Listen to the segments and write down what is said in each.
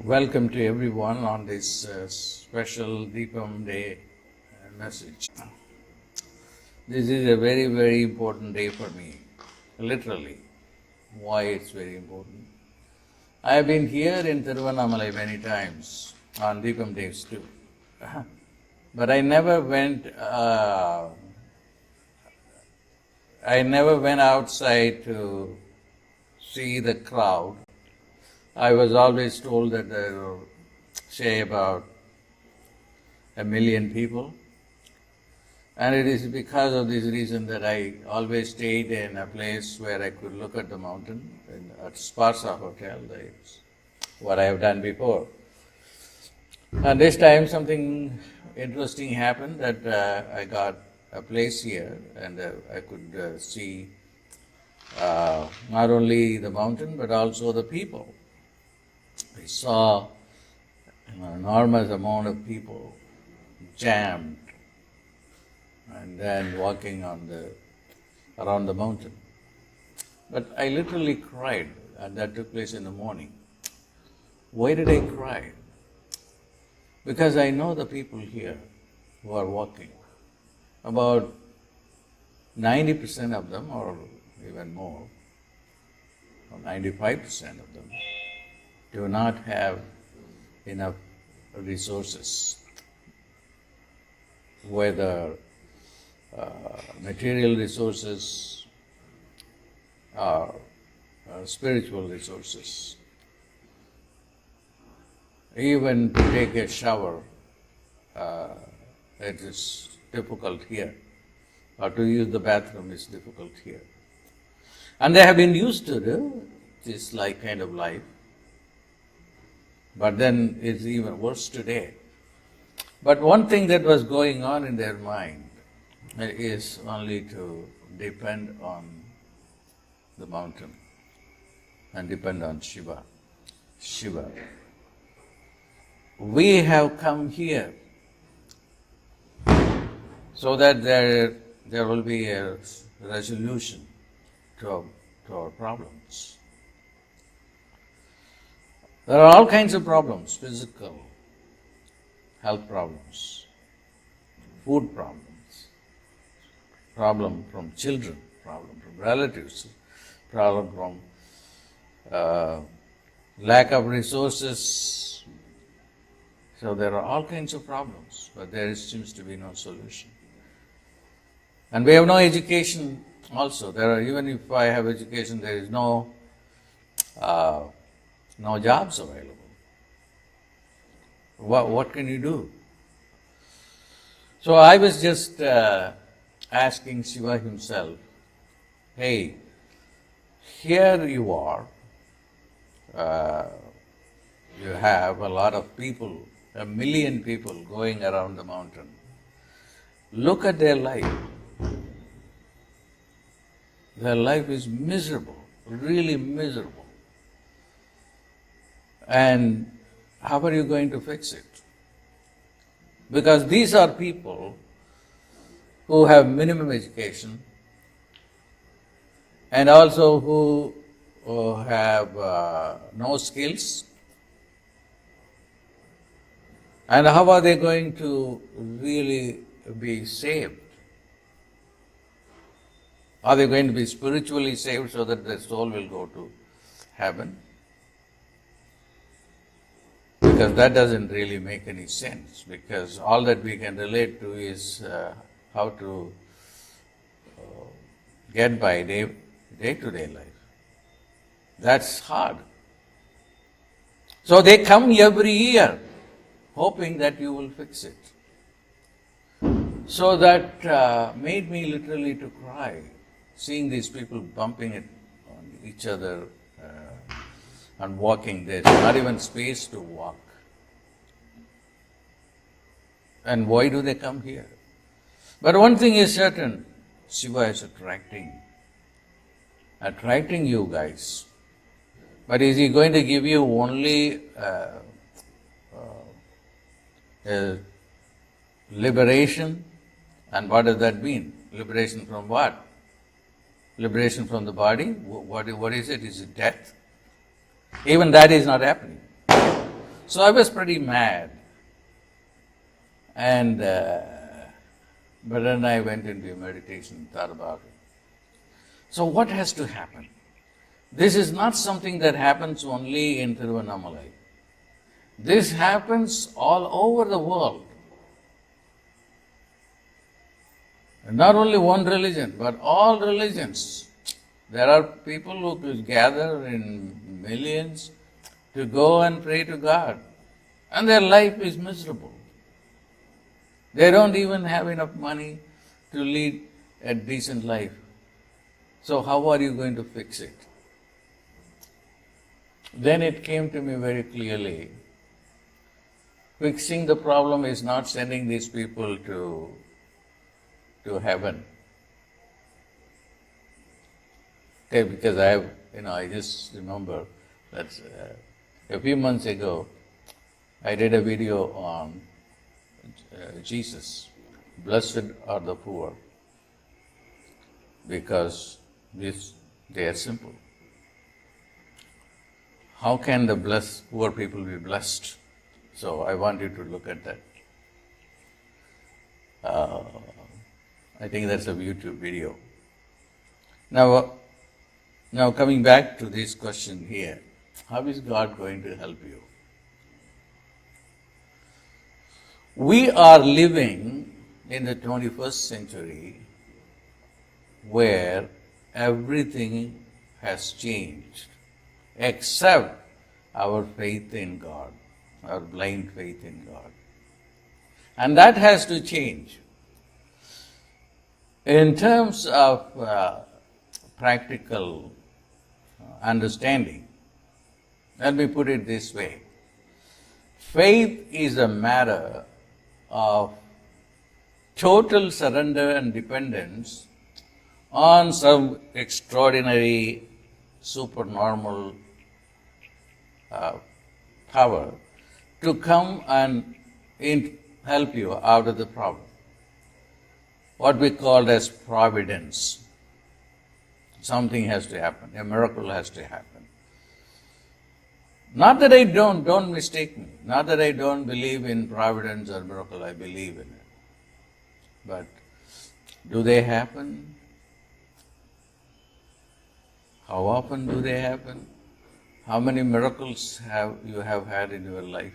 Welcome to everyone on this special Deepam Day message. This is a very, very important day for me, literally. Why it's very important? I have been here in Tiruvannamalai many times on Deepam days too, but I never went outside to see the crowd. I was always told that there were, say, about 1 million people. And it is because of this reason that I always stayed in a place where I could look at the mountain, at Sparsa Hotel, that's what I have done before. And this time something interesting happened that I got a place here and I could see not only the mountain but also the people. I saw an enormous amount of people jammed and then walking around the mountain. But I literally cried, and that took place in the morning. Why did I cry? Because I know the people here who are walking. About 90% of them, or even more, or 95% of them, do not have enough resources, whether material resources or spiritual resources. Even to take a shower, it is difficult here, or to use the bathroom is difficult here. And they have been used to this kind of life. But then it's even worse today. But one thing that was going on in their mind is only to depend on the mountain and depend on Shiva. We have come here so that there will be a resolution to our problems. There are all kinds of problems: physical, health problems, food problems, problem from children, problem from relatives, problem from lack of resources. So there are all kinds of problems, but there seems to be no solution. And we have no education also. Even if I have education, there is no jobs available. What can you do? So I was just asking Shiva himself, hey, here you are, you have a lot of people, 1 million people going around the mountain. Look at their life. Their life is miserable, really miserable. And how are you going to fix it? Because these are people who have minimum education and also who have no skills. And how are they going to really be saved? Are they going to be spiritually saved so that their soul will go to heaven? Because that doesn't really make any sense, because all that we can relate to is how to get by day-to-day life. That's hard. So they come every year hoping that you will fix it. So that made me literally to cry, seeing these people bumping it on each other and walking. There's not even space to walk. And why do they come here? But one thing is certain, Shiva is attracting you guys. But is he going to give you only liberation? And what does that mean? Liberation from what? Liberation from the body? What is it? Is it death? Even that is not happening. So I was pretty mad. And but then I went into meditation and thought about it. So what has to happen? This is not something that happens only in Tiruvannamalai. This happens all over the world. And not only one religion, but all religions. There are people who gather in millions to go and pray to God, and their life is miserable. They don't even have enough money to lead a decent life. So how are you going to fix it? Then it came to me very clearly, fixing the problem is not sending these people to heaven. Okay, because I just remember that a few months ago, I did a video on Jesus. Blessed are the poor, because they are simple. How can the poor people be blessed? So I want you to look at that. I think that's a YouTube video. Now coming back to this question here, how is God going to help you? We are living in the 21st century where everything has changed except our faith in God, our blind faith in God. And that has to change. In terms of practical understanding, let me put it this way. Faith is a matter of total surrender and dependence on some extraordinary, supernormal power to come and help you out of the problem. What we call as providence. Something has to happen. A miracle has to happen. Not that I don't mistake me. Not that I don't believe in providence or miracle. I believe in it. But do they happen? How often do they happen? How many miracles have you had in your life?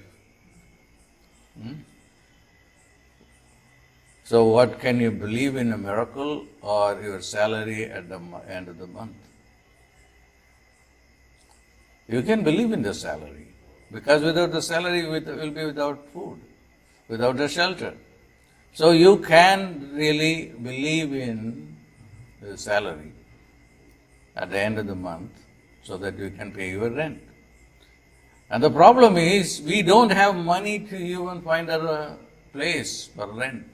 So what, can you believe in a miracle or your salary at the end of the month? You can believe in the salary, because without the salary you will be without food, without a shelter. So you can really believe in the salary at the end of the month so that you can pay your rent. And the problem is we don't have money to even find a place for rent.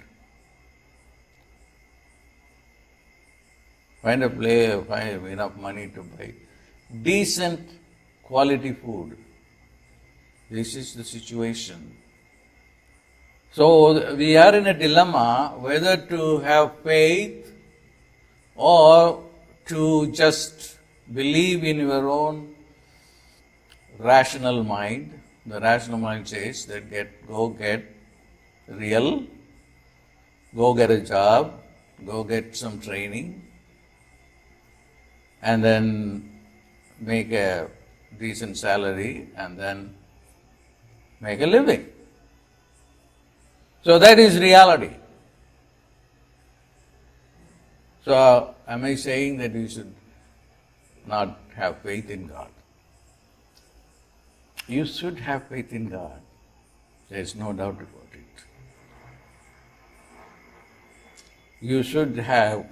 Find enough money to buy decent quality food. This is the situation. So we are in a dilemma whether to have faith or to just believe in your own rational mind. The rational mind says that go get real, go get a job, go get some training, and then make a decent salary and then make a living. So that is reality. So am I saying that we should not have faith in God? You should have faith in God. There is no doubt about it. You should have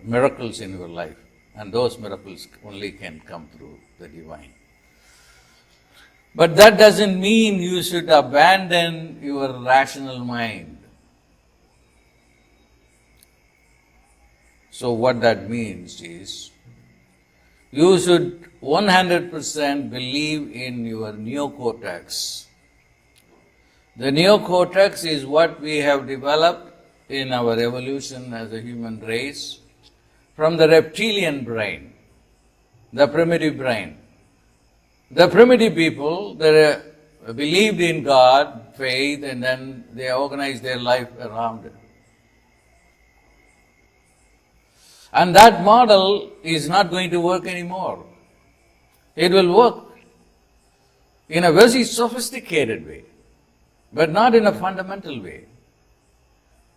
miracles in your life, and those miracles only can come through the divine. But that doesn't mean you should abandon your rational mind. So what that means is, you should 100% believe in your neocortex. The neocortex is what we have developed in our evolution as a human race from the reptilian brain, the primitive brain. The primitive people, they believed in God, faith, and then they organized their life around it. And that model is not going to work anymore. It will work in a very sophisticated way, but not in a fundamental way.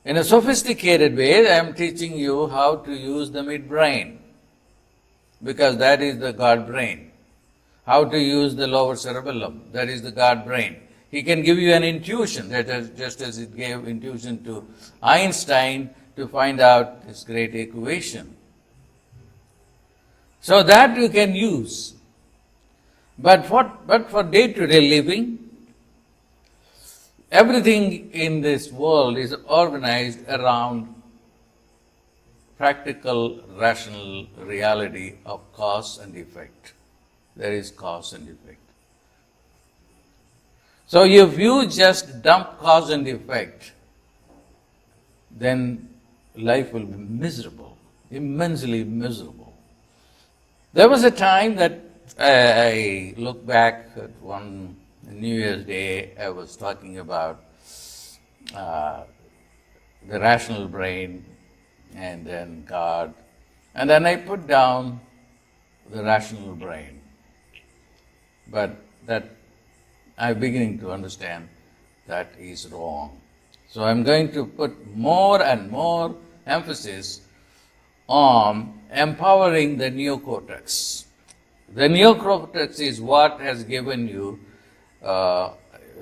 In a sophisticated way, I am teaching you how to use the midbrain, because that is the God brain. How to use the lower cerebellum, that is the God brain. He can give you an intuition, that is just as it gave intuition to Einstein to find out this great equation. So that you can use. But for day-to-day living, everything in this world is organized around practical, rational reality of cause and effect. There is cause and effect. So if you just dump cause and effect, then life will be miserable, immensely miserable. There was a time that I look back at one New Year's Day, I was talking about the rational brain and then God, and then I put down the rational brain. But that I'm beginning to understand that is wrong. So I'm going to put more and more emphasis on empowering the neocortex. The neocortex is what has given you,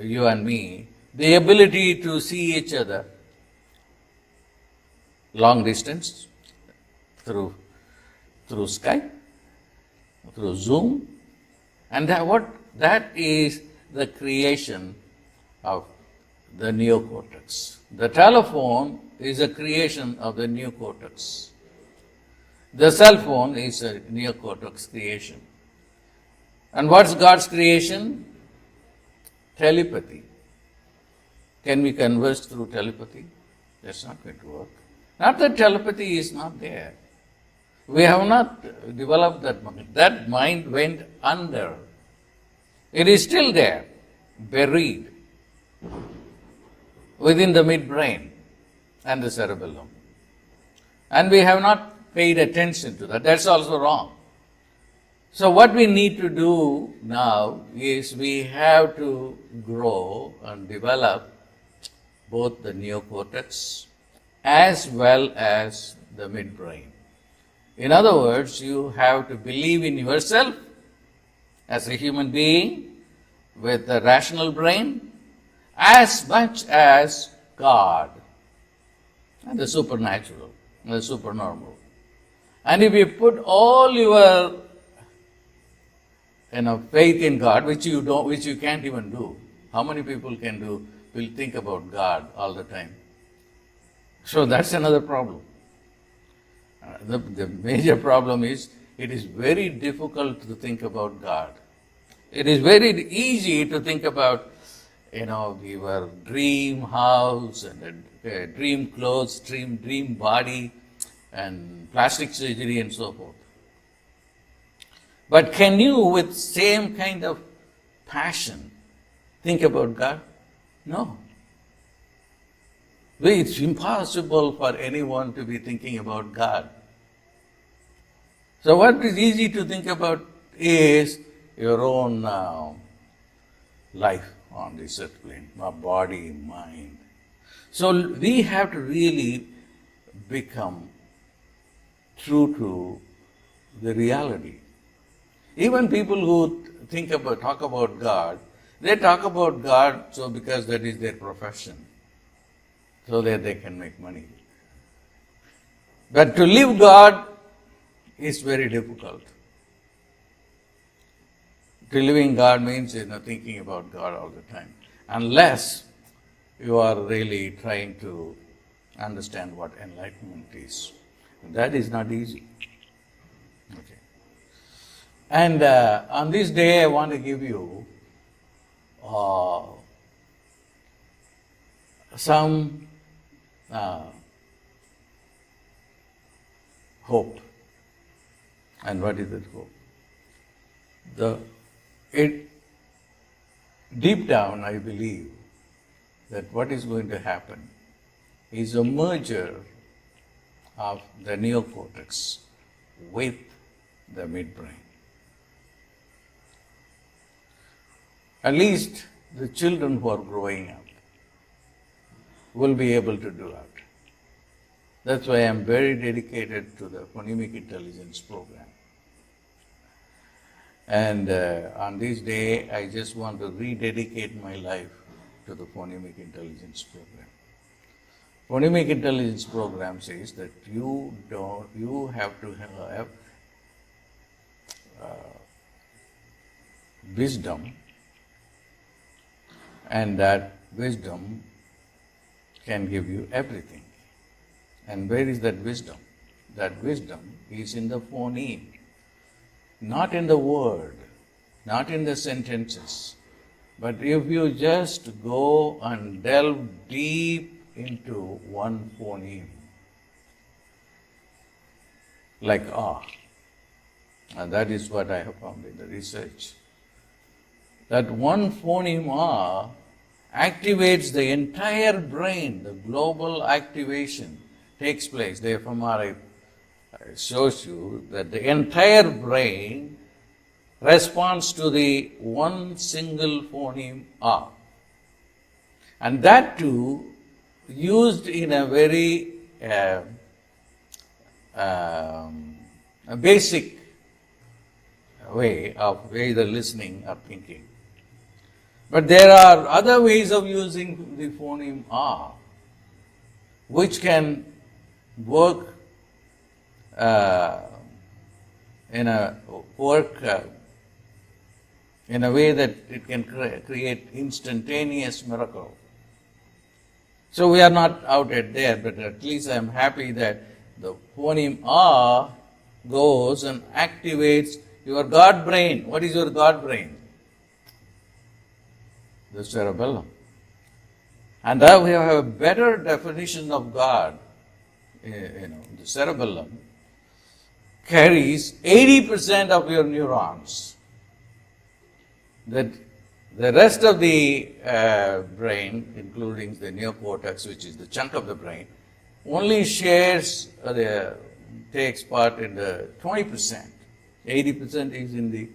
you and me, the ability to see each other long distance through Skype, through Zoom, and that is the creation of the neocortex. The telephone is a creation of the neocortex. The cell phone is a neocortex creation. And what's God's creation? Telepathy. Can we converse through telepathy? That's not going to work. Not that telepathy is not there. We have not developed that mind. That mind went under. It is still there, buried within the midbrain and the cerebellum. And we have not paid attention to that. That's also wrong. So what we need to do now is we have to grow and develop both the neocortex as well as the midbrain. In other words, you have to believe in yourself as a human being with a rational brain as much as God and the supernatural and the supernormal. And if you put all your faith in God, which you can't even do. How many people will think about God all the time? So that's another problem. The major problem is it is very difficult to think about God. It is very easy to think about, your dream house and dream clothes, dream body and plastic surgery and so forth. But can you, with same kind of passion, think about God? No. It's impossible for anyone to be thinking about God. So what is easy to think about is your own life on this earth plane, body, mind. So we have to really become true to the reality. Even people who talk about God, they talk about God so because that is their profession, so that they can make money. But to live God is very difficult. To living God means thinking about God all the time, unless you are really trying to understand what enlightenment is. That is not easy. Okay. And on this day, I want to give you some hope. And what is that hope? It, deep down, I believe that what is going to happen is a merger of the neocortex with the midbrain. At least the children who are growing up will be able to do that. That's why I'm very dedicated to the Phonemic Intelligence program. And on this day, I just want to rededicate my life to the Phonemic Intelligence program. Phonemic Intelligence program says that you have to have wisdom, and that wisdom can give you everything. And where is that wisdom? That wisdom is in the phoneme, not in the word, not in the sentences. But if you just go and delve deep into one phoneme, like ah, and that is what I have found in the research, that one phoneme ah activates the entire brain. The global activation takes place. The fMRI shows you that the entire brain responds to the one single phoneme ah. And that too used in a very a basic way of either listening or thinking. But there are other ways of using the phoneme ah, which can work in a way that it can create instantaneous miracle. So we are not out at there, but at least I am happy that the phoneme ah goes and activates your God brain. What is your God brain? The cerebellum. And now we have a better definition of God. The cerebellum carries 80% of your neurons. That the rest of the brain, including the neocortex, which is the chunk of the brain, only takes part in the 20%. 80% is in the,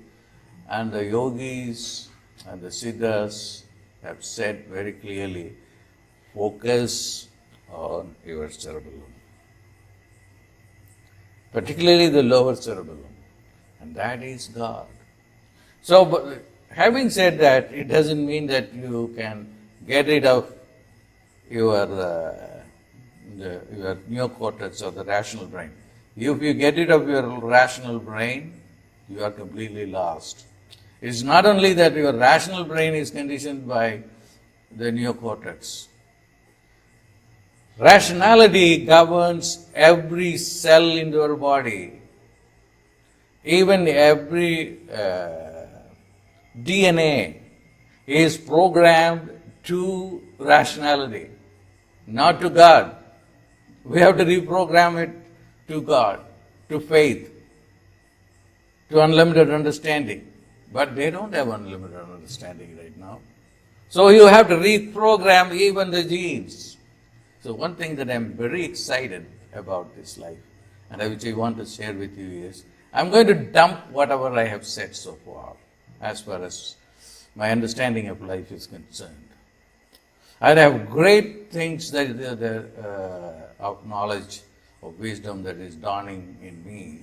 and the yogis and the siddhas have said very clearly, focus on your cerebellum, particularly the lower cerebellum, and that is God. So, but having said that, it doesn't mean that you can get rid of your neocortex or the rational brain. If you get rid of your rational brain, you are completely lost. It's not only that your rational brain is conditioned by the neocortex. Rationality governs every cell in your body. Even every DNA is programmed to rationality, not to God. We have to reprogram it to God, to faith, to unlimited understanding. But they don't have unlimited understanding right now. So you have to reprogram even the genes. So one thing that I'm very excited about this life, and which I want to share with you is, I'm going to dump whatever I have said so far as my understanding of life is concerned. I have great things of knowledge, of wisdom that is dawning in me,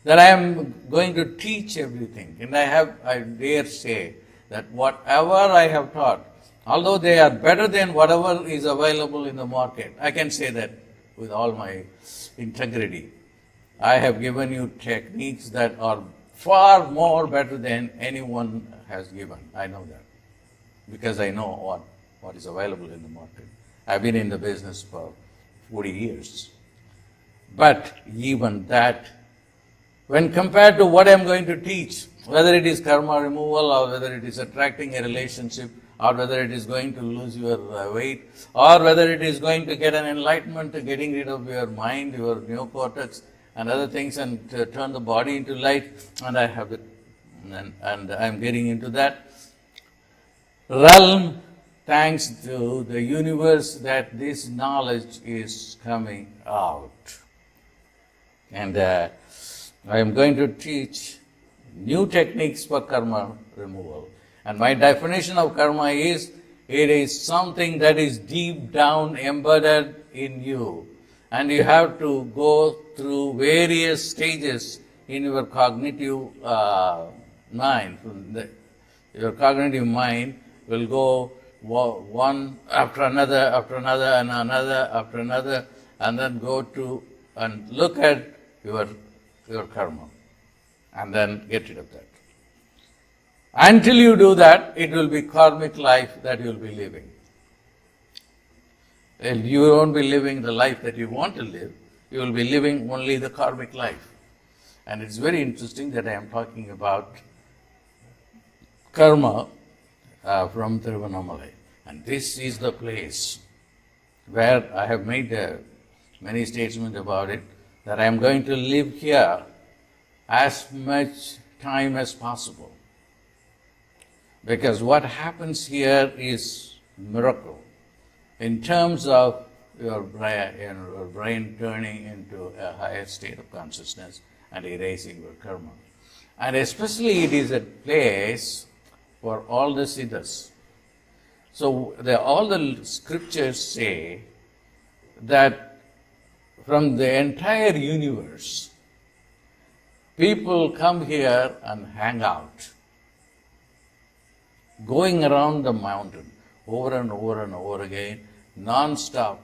that I am going to teach everything. And I dare say that whatever I have taught, although they are better than whatever is available in the market, I can say that with all my integrity. I have given you techniques that are far more better than anyone has given. I know that, because I know what is available in the market. I've been in the business for 40 years. But even that, when compared to what I'm going to teach, whether it is karma removal, or whether it is attracting a relationship, or whether it is going to lose your weight, or whether it is going to get an enlightenment, getting rid of your mind, your neocortex, and other things, and to turn the body into light, and I have and I'm getting into that realm thanks to the universe that this knowledge is coming out. And I am going to teach new techniques for karma removal. And my definition of karma is, it is something that is deep down embedded in you. And you have to go through various stages in your cognitive mind. Your cognitive mind will go one after another, and another after another, and then go to and look at your karma, and then get rid of that. Until you do that, it will be karmic life that you will be living. You won't be living the life that you want to live. You will be living only the karmic life. And it's very interesting that I am talking about karma from Arunachala. And this is the place where I have made many statements about it, that I am going to live here as much time as possible. Because what happens here is miracle in terms of your brain turning into a higher state of consciousness and erasing your karma. And especially it is a place for all the siddhas. So all the scriptures say that from the entire universe, people come here and hang out, going around the mountain over and over and over again, non-stop.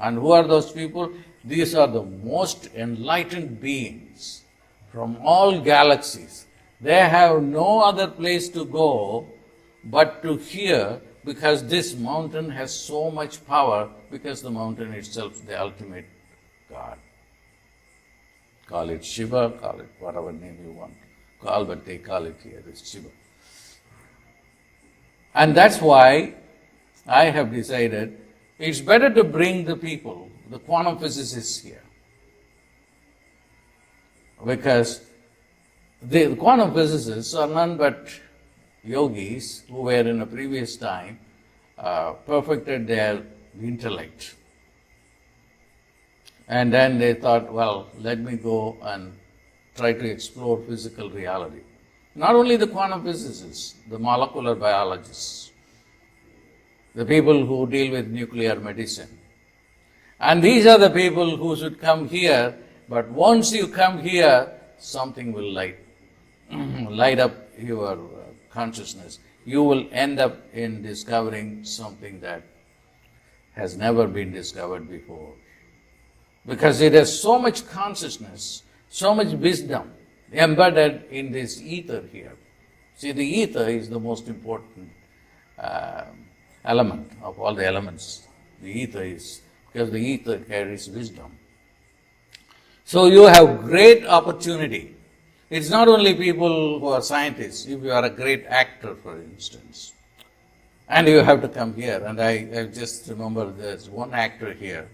And who are those people? These are the most enlightened beings from all galaxies. They have no other place to go but to here, because this mountain has so much power, because the mountain itself is the ultimate God. Call it Shiva, call it whatever name you want to call, but they call it here as Shiva. And that's why I have decided it's better to bring the people, the quantum physicists here. Because the quantum physicists are none but yogis who were in a previous time perfected their intellect. And then they thought, well, let me go and try to explore physical reality. Not only the quantum physicists, the molecular biologists, the people who deal with nuclear medicine. And these are the people who should come here, but once you come here, something will light up your consciousness. You will end up in discovering something that has never been discovered before. Because it has so much consciousness, so much wisdom embedded in this ether here. See, the ether is the most important element of all the elements. The ether is, because the ether carries wisdom. So you have great opportunity. It's not only people who are scientists. If you are a great actor, for instance, and you have to come here, and I just remember there's one actor here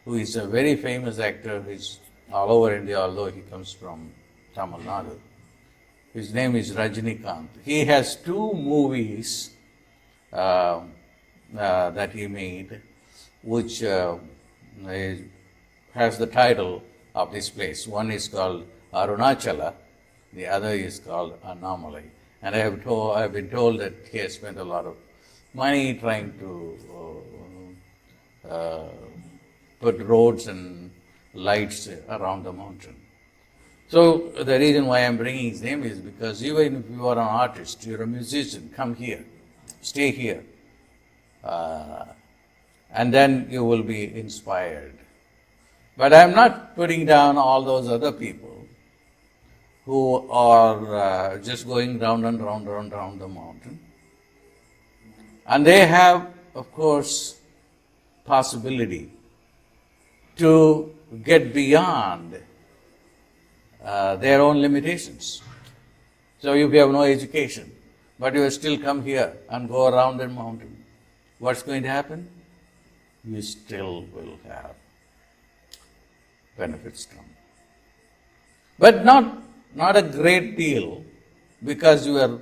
who is a very famous actor. He's all over India, although he comes from Tamil Nadu. His name is Rajinikanth. He has 2 movies that he made, which has the title of this place. One is called Arunachala, the other is called Anomaly. And I have been told that he has spent a lot of money trying to put roads and lights around the mountain. So the reason why I'm bringing his name is because even if you are an artist, you're a musician, come here, stay here, and then you will be inspired. But I'm not putting down all those other people who are just going round and round the mountain. And they have, of course, possibility to get beyond their own limitations. So if you have no education, but you still come here and go around the mountain, what's going to happen? You still will have benefits come. But not a great deal, because your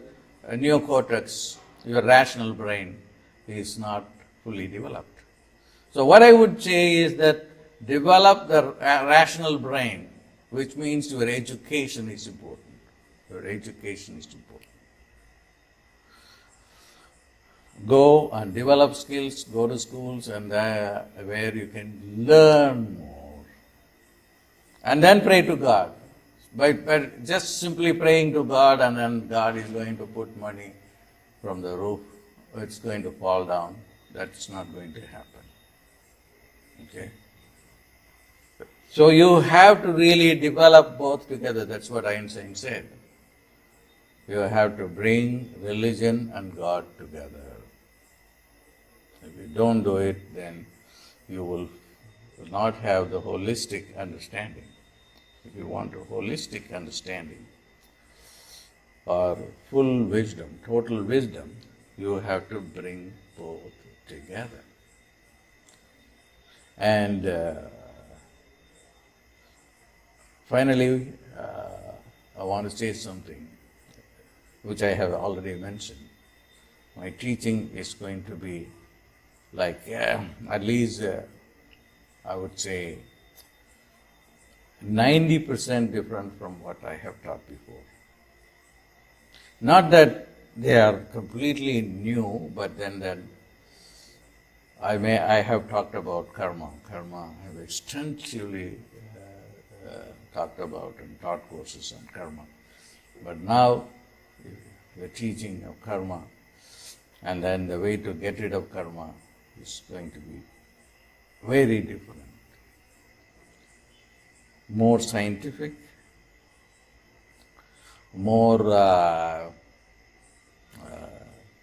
neocortex, your rational brain, is not fully developed. So what I would say is that develop the rational brain, which means your education is important. Your education is important. Go and develop skills, go to schools and where you can learn more. And then pray to God. By just simply praying to God and then God is going to put money from the roof, it's going to fall down. That's not going to happen. Okay? So you have to really develop both together. That's what Einstein said. You have to bring religion and God together. If you don't do it, then you will not have the holistic understanding. If you want a holistic understanding or full wisdom, total wisdom, you have to bring both together. And finally, I want to say something which I have already mentioned. My teaching is going to be like at least I would say 90% different from what I have taught before. Not that they are completely new, but then I have talked about karma. Karma I have extensively talked about and taught courses on karma. But now the teaching of karma and then the way to get rid of karma is going to be very different. More scientific, more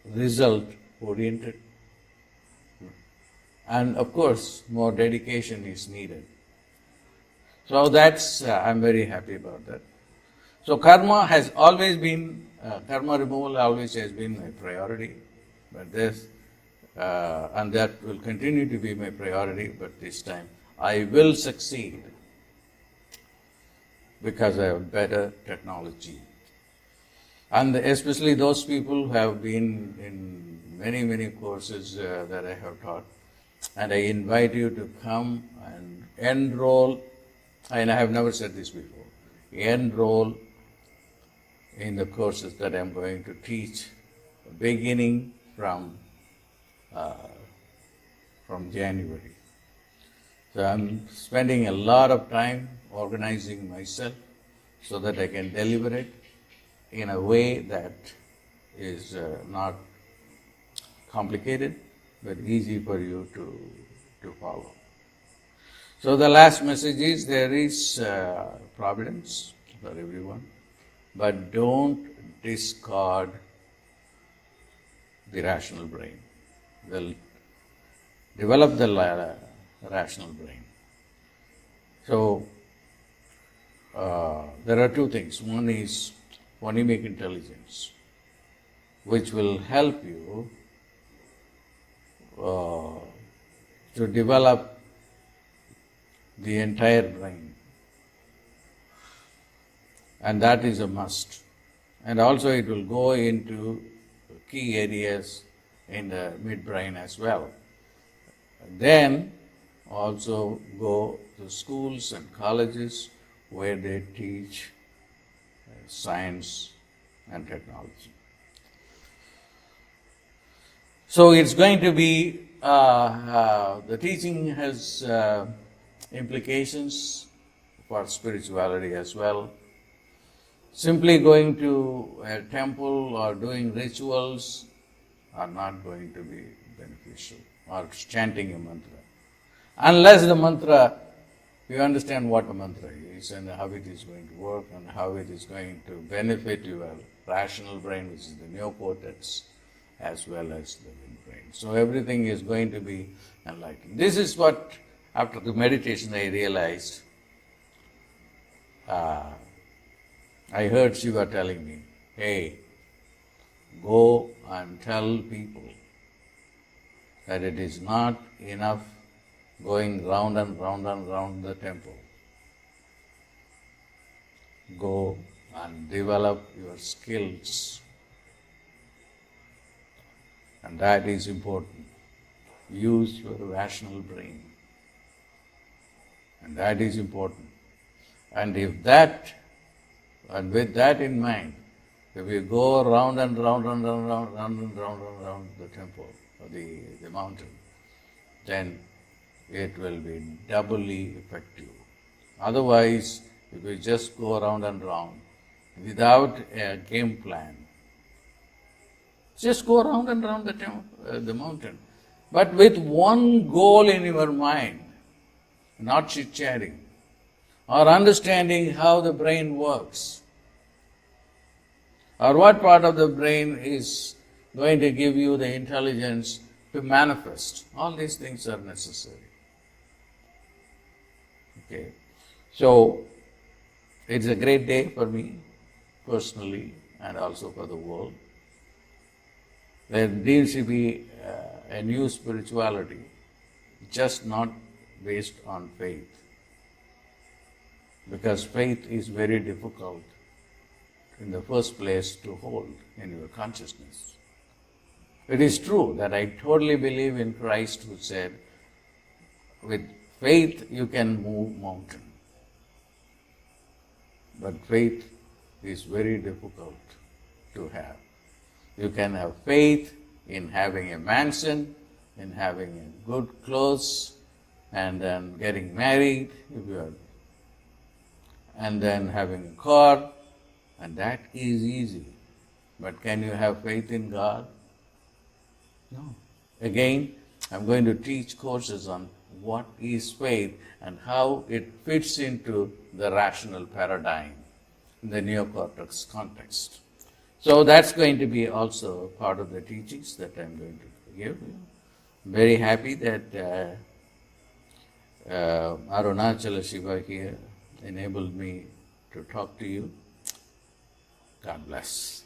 result oriented, and of course more dedication is needed. So that's, I'm very happy about that. So karma has always been, karma removal always has been my priority, but this, and that will continue to be my priority, but this time I will succeed because I have better technology. And especially those people who have been in many courses that I have taught, and I invite you to come and enroll, and I have never said this before, enroll in the courses that I'm going to teach beginning from January. So I'm spending a lot of time organizing myself so that I can deliver it in a way that is not complicated but easy for you to follow. So the last message is there is providence for everyone, but don't discard the rational brain. Develop the rational brain. So there are two things. One is phonemic intelligence, which will help you to develop the entire brain. And that is a must. And also it will go into key areas in the midbrain as well. Then also go to schools and colleges where they teach science and technology. So it's going to be, the teaching has implications for spirituality as well. Simply going to a temple or doing rituals are not going to be beneficial, or chanting a mantra. Unless the mantra, you understand what a mantra is and how it is going to work and how it is going to benefit your rational brain, which is the neocortex, as well as the midbrain. So everything is going to be enlightened. This is what, after the meditation, I realized. I heard Shiva telling me, hey, go and tell people that it is not enough going round and round and round the temple. Go and develop your skills. And that is important. Use your rational brain. And that is important. And with that in mind, if you go round and round and round, round, round and round and round the temple or the mountain, then it will be doubly effective. Otherwise, if you just go round and round without a game plan, just go round and round the mountain, but with one goal in your mind, not chit-chatting, or understanding how the brain works, or what part of the brain is going to give you the intelligence to manifest. All these things are necessary. Okay, so it's a great day for me personally and also for the world. There needs to be a new spirituality, just not based on faith. Because faith is very difficult in the first place to hold in your consciousness. It is true that I totally believe in Christ who said, with faith you can move mountain. But faith is very difficult to have. You can have faith in having a mansion, in having good clothes, and then getting married, if you are, and then having a car, and that is easy. But can you have faith in God? No. Again, I'm going to teach courses on what is faith and how it fits into the rational paradigm in the neocortex context. So that's going to be also part of the teachings that I'm going to give you. I'm very happy that Arunachala Shiva here enabled me to talk to you. God bless.